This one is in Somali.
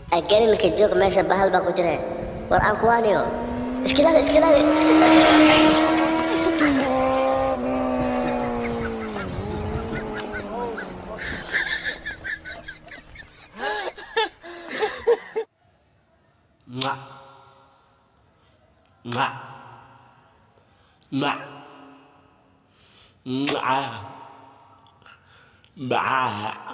Again ka joog meesha bahal baa ku jira. War aan kuwaaniyo. Iska ilaali, iska ilaali. Mwah. Mwah. Mwah. Mwah. Mwah.